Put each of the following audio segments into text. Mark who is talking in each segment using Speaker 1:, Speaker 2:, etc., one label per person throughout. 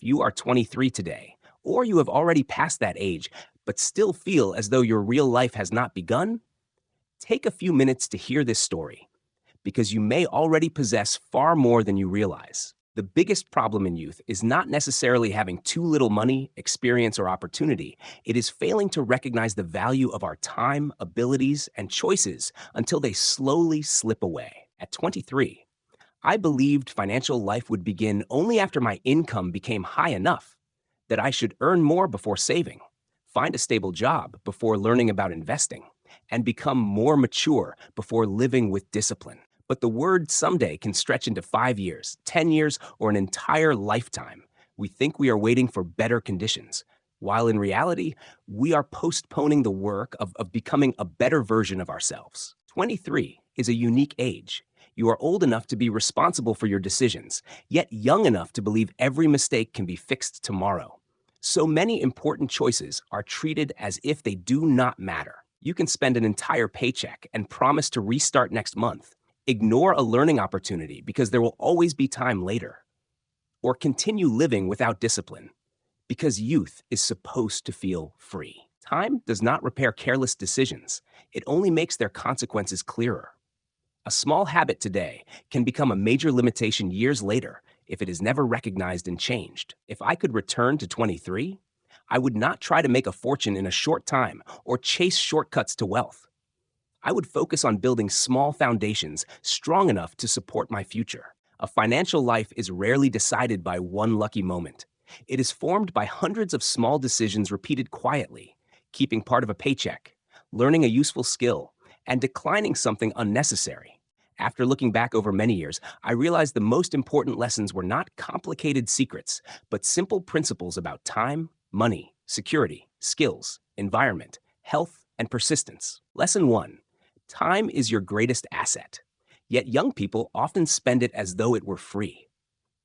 Speaker 1: you are 23 today, or you have already passed that age, but still feel as though your real life has not begun, take a few minutes to hear this story, because you may already possess far more than you realize. The biggest problem in youth is not necessarily having too little money, experience, or opportunity. It is failing to recognize the value of our time, abilities, and choices until they slowly slip away. At 23, I believed financial life would begin only after my income became high enough, that I should earn more before saving, find a stable job before learning about investing, and become more mature before living with discipline. But the word someday can stretch into 5 years, 10 years, or an entire lifetime. We think we are waiting for better conditions, while in reality, we are postponing the work of becoming a better version of ourselves. 23 is a unique age. You are old enough to be responsible for your decisions, yet young enough to believe every mistake can be fixed tomorrow. So many important choices are treated as if they do not matter. You can spend an entire paycheck and promise to restart next month, ignore a learning opportunity because there will always be time later, or continue living without discipline because youth is supposed to feel free. Time does not repair careless decisions, it only makes their consequences clearer. A small habit today can become a major limitation years later if it is never recognized and changed. If I could return to 23, I would not try to make a fortune in a short time or chase shortcuts to wealth. I would focus on building small foundations strong enough to support my future. A financial life is rarely decided by one lucky moment. It is formed by hundreds of small decisions repeated quietly, keeping part of a paycheck, learning a useful skill, and declining something unnecessary. After looking back over many years, I realized the most important lessons were not complicated secrets, but simple principles about time, money, security, skills, environment, health, and persistence. Lesson 1. Time is your greatest asset. Yet young people often spend it as though it were free.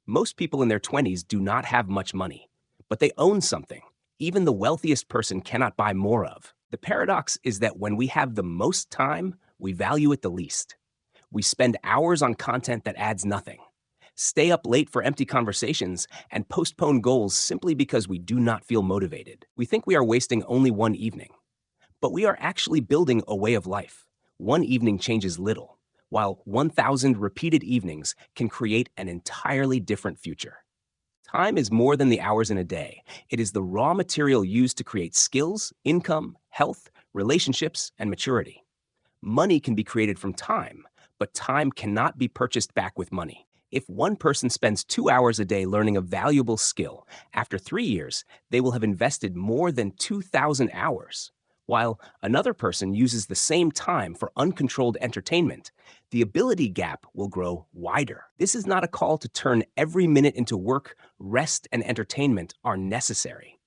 Speaker 1: Most people in their 20s do not have much money, but they own something even the wealthiest person cannot buy more of. The paradox is that when we have the most time, we value it the least. We spend hours on content that adds nothing, stay up late for empty conversations, and postpone goals simply because we do not feel motivated. We think we are wasting only one evening, but we are actually building a way of life. One evening changes little, while 1,000 repeated evenings can create an entirely different future. Time is more than the hours in a day. It is the raw material used to create skills, income, health, relationships, and maturity. Money can be created from time, but time cannot be purchased back with money. If one person spends 2 hours a day learning a valuable skill, after 3 years, they will have invested more than 2,000 hours. While another person uses the same time for uncontrolled entertainment, the ability gap will grow wider. This is not a call to turn every minute into work. Rest and entertainment are necessary.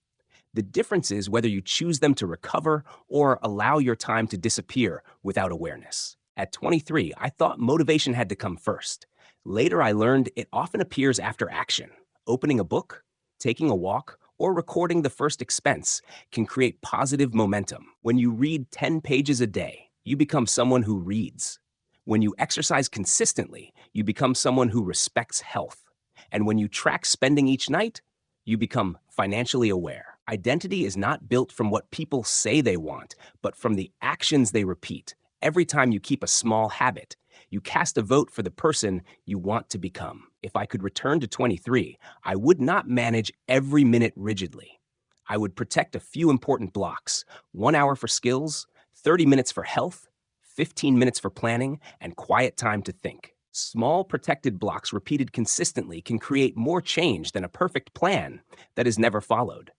Speaker 1: The difference is whether you choose them to recover or allow your time to disappear without awareness. At 23, I thought motivation had to come first. Later, I learned it often appears after action. Opening a book, taking a walk, or recording the first expense can create positive momentum. When you read 10 pages a day, you become someone who reads. When you exercise consistently, you become someone who respects health. And when you track spending each night, you become financially aware. Identity is not built from what people say they want, but from the actions they repeat. Every time you keep a small habit, you cast a vote for the person you want to become. If I could return to 23, I would not manage every minute rigidly. I would protect a few important blocks: 1 hour for skills, 30 minutes for health, 15 minutes for planning, and quiet time to think. Small protected blocks repeated consistently can create more change than a perfect plan that is never followed.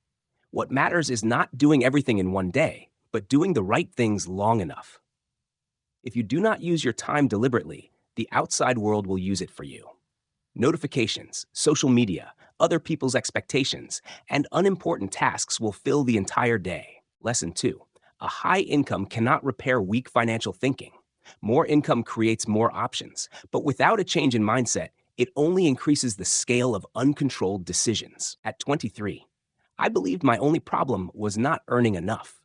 Speaker 1: What matters is not doing everything in one day, but doing the right things long enough. If you do not use your time deliberately, the outside world will use it for you. Notifications, social media, other people's expectations, and unimportant tasks will fill the entire day. Lesson 2. A high income cannot repair weak financial thinking. More income creates more options, but without a change in mindset, it only increases the scale of uncontrolled decisions. At 23, I believed my only problem was not earning enough.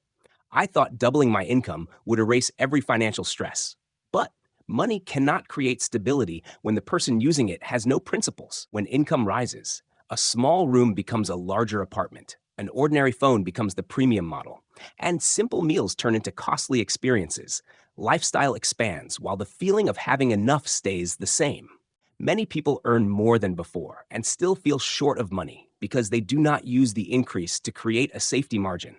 Speaker 1: I thought doubling my income would erase every financial stress. But money cannot create stability when the person using it has no principles. When income rises, A small room becomes a larger apartment, an ordinary phone becomes the premium model, and simple meals turn into costly experiences. Lifestyle expands while the feeling of having enough stays the same. Many people earn more than before and still feel short of money because they do not use the increase to create a safety margin.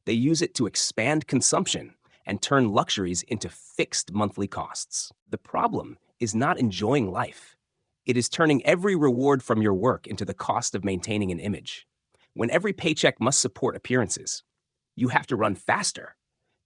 Speaker 1: They use it to expand consumption and turn luxuries into fixed monthly costs. The problem is not enjoying life. It is turning every reward from your work into the cost of maintaining an image. When every paycheck must support appearances, you have to run faster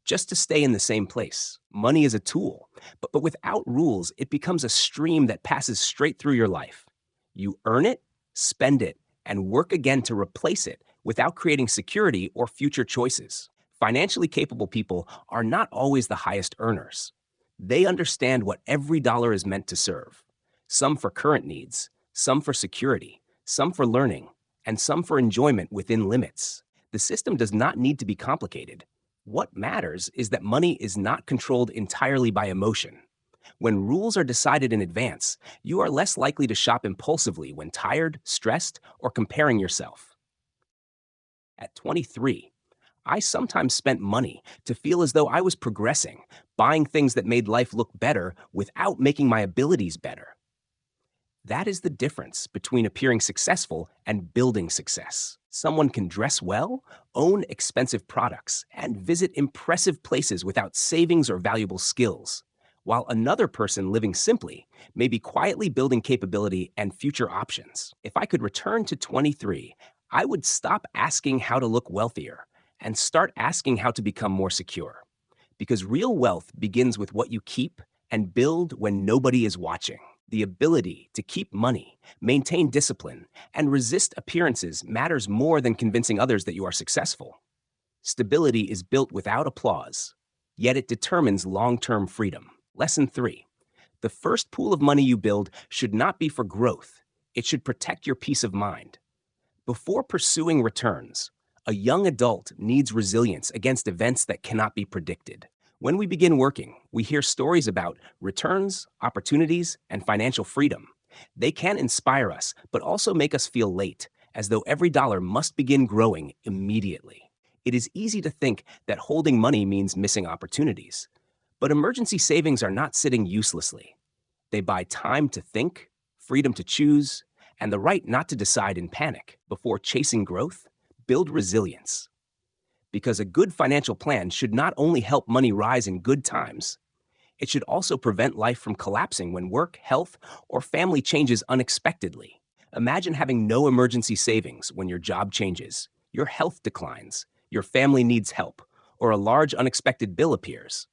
Speaker 1: just to stay in the same place. Money is a tool, but without rules, it becomes a stream that passes straight through your life. You earn it, spend it, and work again to replace it without creating security or future choices. Financially capable people are not always the highest earners. They understand what every dollar is meant to serve. Some for current needs, some for security, some for learning, and some for enjoyment within limits. The system does not need to be complicated. What matters is that money is not controlled entirely by emotion. When rules are decided in advance, you are less likely to shop impulsively when tired, stressed, or comparing yourself. At 23, I sometimes spent money to feel as though I was progressing, buying things that made life look better without making my abilities better. That is the difference between appearing successful and building success. Someone can dress well, own expensive products, and visit impressive places without savings or valuable skills, while another person living simply may be quietly building capability and future options. If I could return to 23, I would stop asking how to look wealthier and start asking how to become more secure. Because real wealth begins with what you keep and build when nobody is watching. The ability to keep money, maintain discipline, and resist appearances matters more than convincing others that you are successful. Stability is built without applause, yet it determines long-term freedom. Lesson 3. The first pool of money you build should not be for growth. It should protect your peace of mind. Before pursuing returns, a young adult needs resilience against events that cannot be predicted. When we begin working, we hear stories about returns, opportunities, and financial freedom. They can inspire us, but also make us feel late, as though every dollar must begin growing immediately. It is easy to think that holding money means missing opportunities. But emergency savings are not sitting uselessly. They buy time to think, freedom to choose, and the right not to decide in panic. Before chasing growth, build resilience. Because a good financial plan should not only help money rise in good times, it should also prevent life from collapsing when work, health, or family changes unexpectedly. Imagine having no emergency savings when your job changes, your health declines, your family needs help, or a large unexpected bill appears.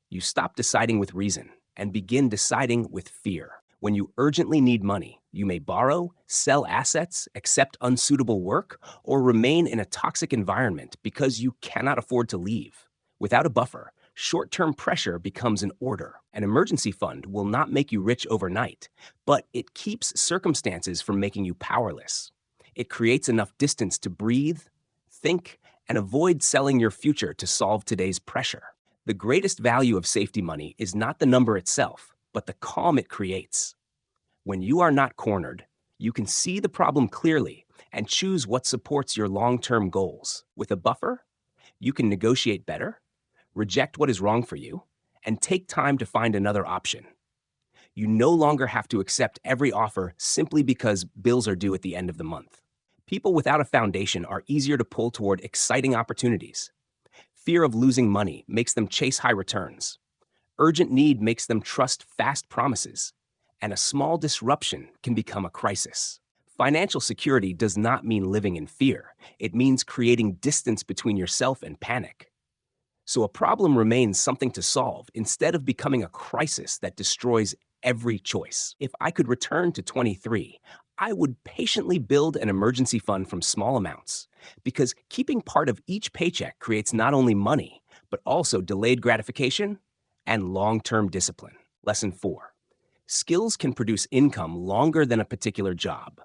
Speaker 1: You stop deciding with reason and begin deciding with fear. When you urgently need money, you may borrow, sell assets, accept unsuitable work, or remain in a toxic environment because you cannot afford to leave. Without a buffer, short-term pressure becomes an order. An emergency fund will not make you rich overnight, but it keeps circumstances from making you powerless. It creates enough distance to breathe, think, and avoid selling your future to solve today's pressure. The greatest value of safety money is not the number itself, but the calm it creates. When you are not cornered, you can see the problem clearly and choose what supports your long-term goals. With a buffer, you can negotiate better, reject what is wrong for you, and take time to find another option. You no longer have to accept every offer simply because bills are due at the end of the month. People without a foundation are easier to pull toward exciting opportunities. Fear of losing money makes them chase high returns. Urgent need makes them trust fast promises, and a small disruption can become a crisis. Financial security does not mean living in fear. It means creating distance between yourself and panic. So a problem remains something to solve instead of becoming a crisis that destroys every choice. If I could return to 23, I would patiently build an emergency fund from small amounts, because keeping part of each paycheck creates not only money, but also delayed gratification and long-term discipline. Lesson 4. Skills can produce income longer than a particular job.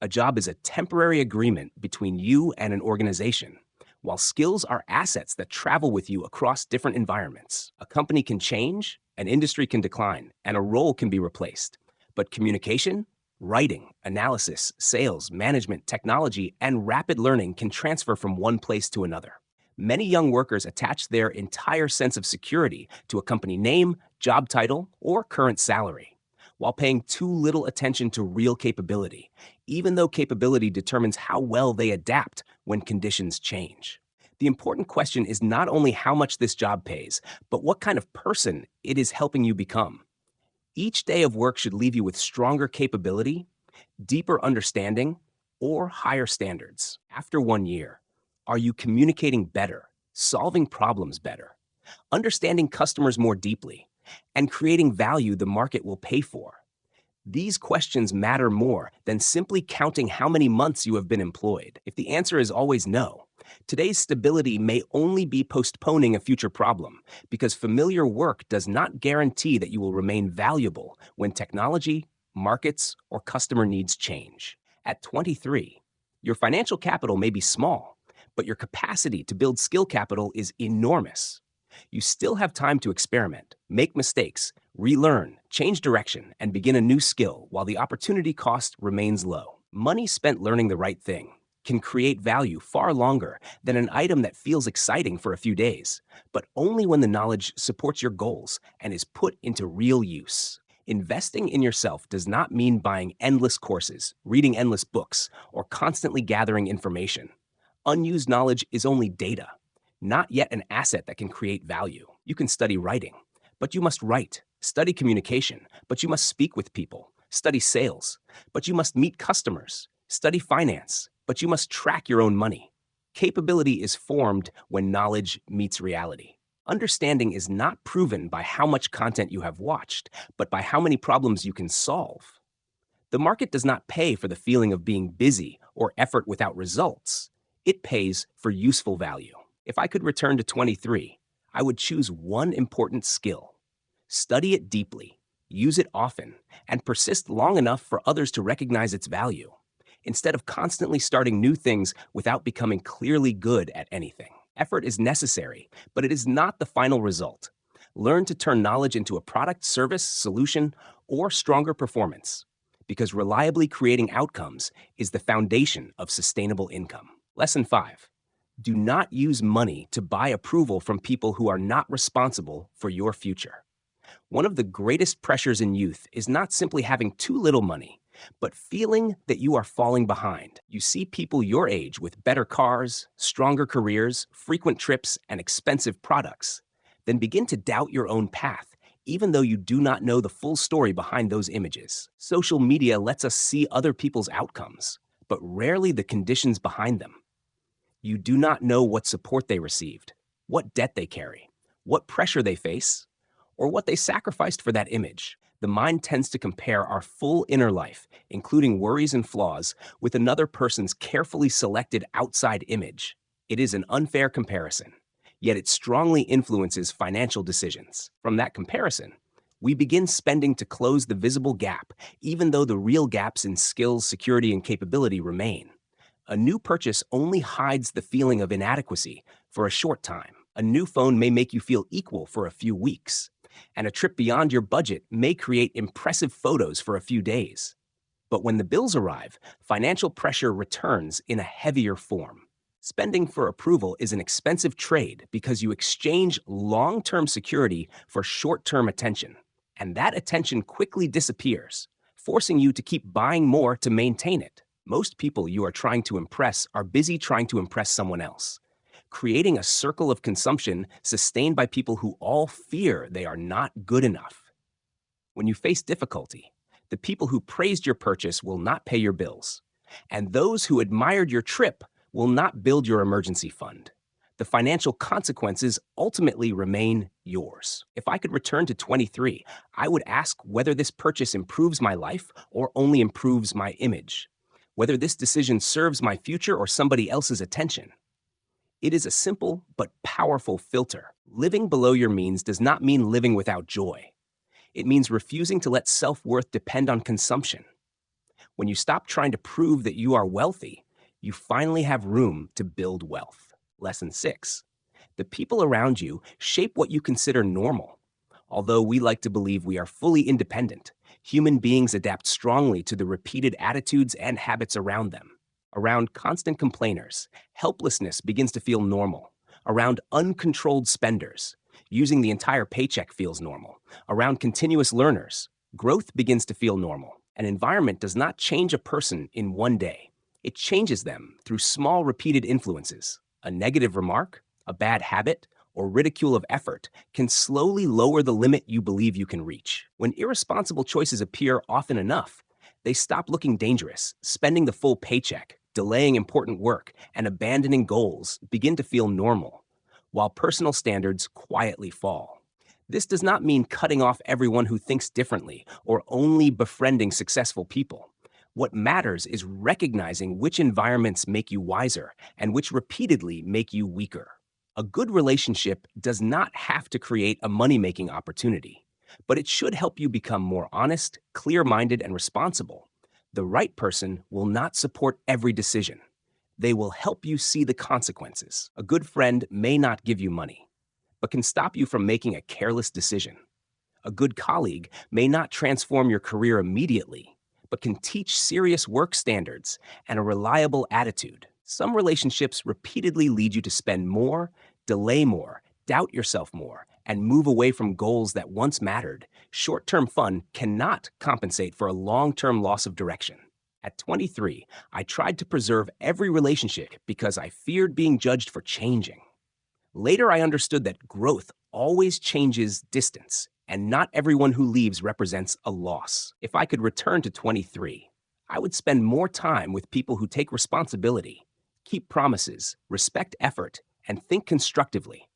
Speaker 1: A job is a temporary agreement between you and an organization, while skills are assets that travel with you across different environments. A company can change, an industry can decline, and a role can be replaced. But communication? Writing, analysis, sales, management, technology, and rapid learning can transfer from one place to another. Many young workers attach their entire sense of security to a company name, job title, or current salary, while paying too little attention to real capability, even though capability determines how well they adapt when conditions change. The important question is not only how much this job pays, but what kind of person it is helping you become. Each day of work should leave you with stronger capability, deeper understanding, or higher standards. After 1 year, are you communicating better, solving problems better, understanding customers more deeply, and creating value the market will pay for? These questions matter more than simply counting how many months you have been employed. If the answer is always no, today's stability may only be postponing a future problem, because familiar work does not guarantee that you will remain valuable when technology, markets, or customer needs change. At 23, your financial capital may be small, but your capacity to build skill capital is enormous. You still have time to experiment, make mistakes, relearn, change direction, and begin a new skill while the opportunity cost remains low. Money spent learning the right thing can create value far longer than an item that feels exciting for a few days, but only when the knowledge supports your goals and is put into real use. Investing in yourself does not mean buying endless courses, reading endless books, or constantly gathering information. Unused knowledge is only data, not yet an asset that can create value. You can study writing, but you must write. Study communication, but you must speak with people. Study sales, but you must meet customers. Study finance, but you must track your own money. Capability is formed when knowledge meets reality. Understanding is not proven by how much content you have watched, but by how many problems you can solve. The market does not pay for the feeling of being busy or effort without results. It pays for useful value. If I could return to 23, I would choose one important skill. Study it deeply, use it often, and persist long enough for others to recognize its value, instead of constantly starting new things without becoming clearly good at anything. Effort is necessary, but it is not the final result. Learn to turn knowledge into a product, service, solution, or stronger performance, because reliably creating outcomes is the foundation of sustainable income. Lesson 5. Do not use money to buy approval from people who are not responsible for your future. One of the greatest pressures in youth is not simply having too little money, but feeling that you are falling behind. You see people your age with better cars, stronger careers, frequent trips, and expensive products, then begin to doubt your own path, even though you do not know the full story behind those images. Social media lets us see other people's outcomes, but rarely the conditions behind them. You do not know what support they received, what debt they carry, what pressure they face, or what they sacrificed for that image. The mind tends to compare our full inner life, including worries and flaws, with another person's carefully selected outside image. It is an unfair comparison, yet it strongly influences financial decisions. From that comparison, we begin spending to close the visible gap, even though the real gaps in skills, security, and capability remain. A new purchase only hides the feeling of inadequacy for a short time. A new phone may make you feel equal for a few weeks, and a trip beyond your budget may create impressive photos for a few days. But when the bills arrive, financial pressure returns in a heavier form. Spending for approval is an expensive trade because you exchange long-term security for short-term attention, and that attention quickly disappears, forcing you to keep buying more to maintain it. Most people you are trying to impress are busy trying to impress someone else, creating a circle of consumption sustained by people who all fear they are not good enough. When you face difficulty, the people who praised your purchase will not pay your bills, and those who admired your trip will not build your emergency fund. The financial consequences ultimately remain yours. If I could return to 23, I would ask whether this purchase improves my life or only improves my image, whether this decision serves my future or somebody else's attention. It is a simple but powerful filter. Living below your means does not mean living without joy. It means refusing to let self-worth depend on consumption. When you stop trying to prove that you are wealthy, you finally have room to build wealth. Lesson 6. The people around you shape what you consider normal. Although we like to believe we are fully independent, Human beings adapt strongly to the repeated attitudes and habits around them. Around constant complainers, helplessness begins to feel normal. Around uncontrolled spenders, using the entire paycheck feels normal. Around continuous learners, growth begins to feel normal. An environment does not change a person in one day. It changes them through small repeated influences. A negative remark, a bad habit, or ridicule of effort can slowly lower the limit you believe you can reach. When irresponsible choices appear often enough, they stop looking dangerous. Spending the full paycheck, delaying important work, and abandoning goals begin to feel normal, while personal standards quietly fall. This does not mean cutting off everyone who thinks differently or only befriending successful people. What matters is recognizing which environments make you wiser and which repeatedly make you weaker. A good relationship does not have to create a money-making opportunity, but it should help you become more honest, clear-minded, and responsible. The right person will not support every decision. They will help you see the consequences. A good friend may not give you money, but can stop you from making a careless decision. A good colleague may not transform your career immediately, but can teach serious work standards and a reliable attitude. Some relationships repeatedly lead you to spend more, delay more, doubt yourself more, and move away from goals that once mattered. Short-term fun cannot compensate for a long-term loss of direction. At 23, I tried to preserve every relationship because I feared being judged for changing. Later, I understood that growth always changes distance, and not everyone who leaves represents a loss. If I could return to 23, I would spend more time with people who take responsibility, keep promises, respect effort, and think constructively.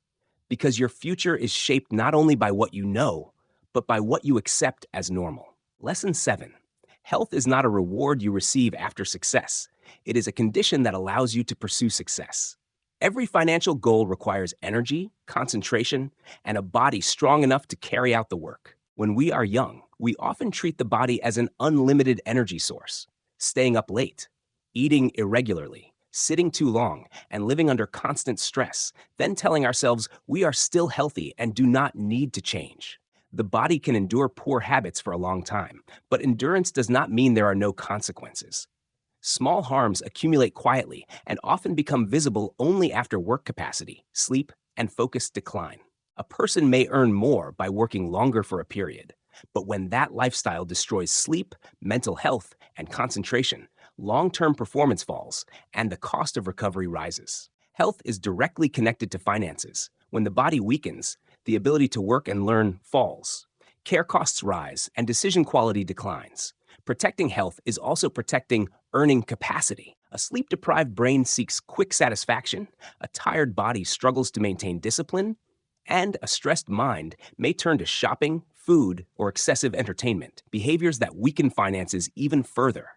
Speaker 1: Because your future is shaped not only by what you know, but by what you accept as normal. Lesson 7. Health is not a reward you receive after success. It is a condition that allows you to pursue success. Every financial goal requires energy, concentration, and a body strong enough to carry out the work. When we are young, we often treat the body as an unlimited energy source, staying up late, eating irregularly, sitting too long, and living under constant stress, then telling ourselves we are still healthy and do not need to change. The body can endure poor habits for a long time, but endurance does not mean there are no consequences. Small harms accumulate quietly and often become visible only after work capacity, sleep, and focus decline. A person may earn more by working longer for a period, but when that lifestyle destroys sleep, mental health, and concentration, long-term performance falls and the cost of recovery rises. Health is directly connected to finances. When the body weakens, the ability to work and learn falls. Care costs rise and decision quality declines. Protecting health is also protecting earning capacity. A sleep-deprived brain seeks quick satisfaction, a tired body struggles to maintain discipline, and a stressed mind may turn to shopping, food, or excessive entertainment, behaviors that weaken finances even further.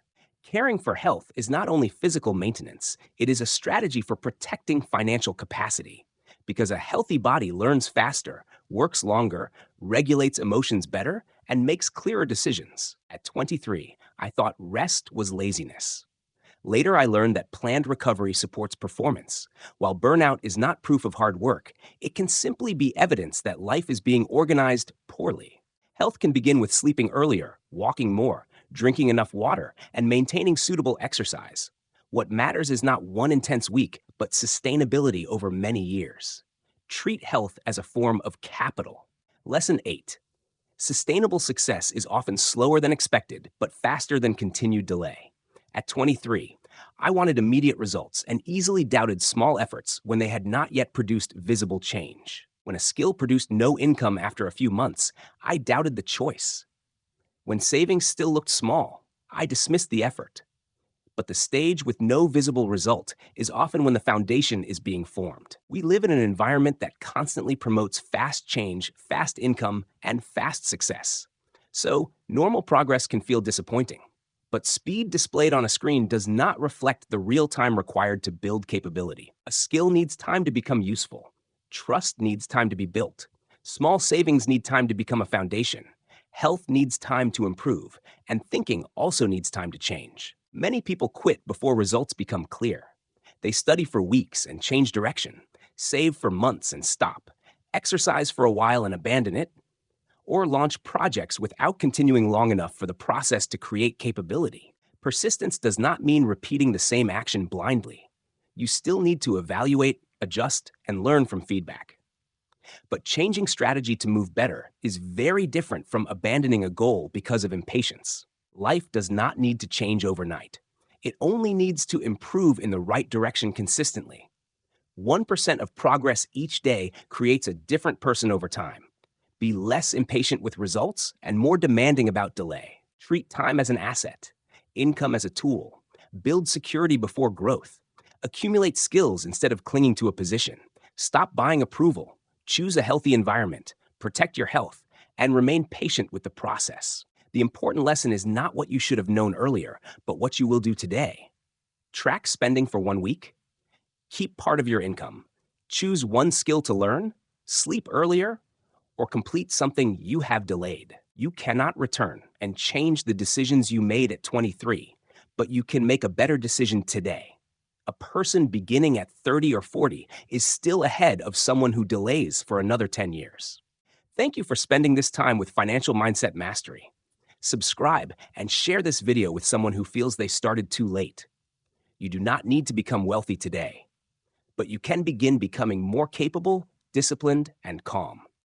Speaker 1: Caring for health is not only physical maintenance, it is a strategy for protecting financial capacity. Because a healthy body learns faster, works longer, regulates emotions better, and makes clearer decisions. At 23, I thought rest was laziness. Later, I learned that planned recovery supports performance. While burnout is not proof of hard work, it can simply be evidence that life is being organized poorly. Health can begin with sleeping earlier, walking more, drinking enough water, and maintaining suitable exercise. What matters is not one intense week, but sustainability over many years. Treat health as a form of capital. Lesson 8. Sustainable success is often slower than expected, but faster than continued delay. At 23, I wanted immediate results and easily doubted small efforts when they had not yet produced visible change. When a skill produced no income after a few months, I doubted the choice. When savings still looked small, I dismissed the effort. But the stage with no visible result is often when the foundation is being formed. We live in an environment that constantly promotes fast change, fast income, and fast success. So, normal progress can feel disappointing. But speed displayed on a screen does not reflect the real time required to build capability. A skill needs time to become useful. Trust needs time to be built. Small savings need time to become a foundation. Health needs time to improve, and thinking also needs time to change. Many people quit before results become clear. They study for weeks and change direction, save for months and stop, exercise for a while and abandon it, or launch projects without continuing long enough for the process to create capability. Persistence does not mean repeating the same action blindly. You still need to evaluate, adjust, and learn from feedback. But changing strategy to move better is very different from abandoning a goal because of impatience. Life does not need to change overnight. It only needs to improve in the right direction consistently. 1% of progress each day creates a different person over time. Be less impatient with results and more demanding about delay. Treat time as an asset, income as a tool. Build security before growth. Accumulate skills instead of clinging to a position. Stop buying approval. Choose a healthy environment. Protect your health, and remain patient with the process. The important lesson is not what you should have known earlier, but what you will do today. Track spending for 1 week. Keep part of your income. Choose one skill to learn, sleep earlier, or complete something you have delayed. You cannot return and change the decisions you made at 23, but you can make a better decision today. A person beginning at 30 or 40 is still ahead of someone who delays for another 10 years. Thank you for spending this time with Financial Mindset Mastery. Subscribe and share this video with someone who feels they started too late. You do not need to become wealthy today, but you can begin becoming more capable, disciplined, and calm.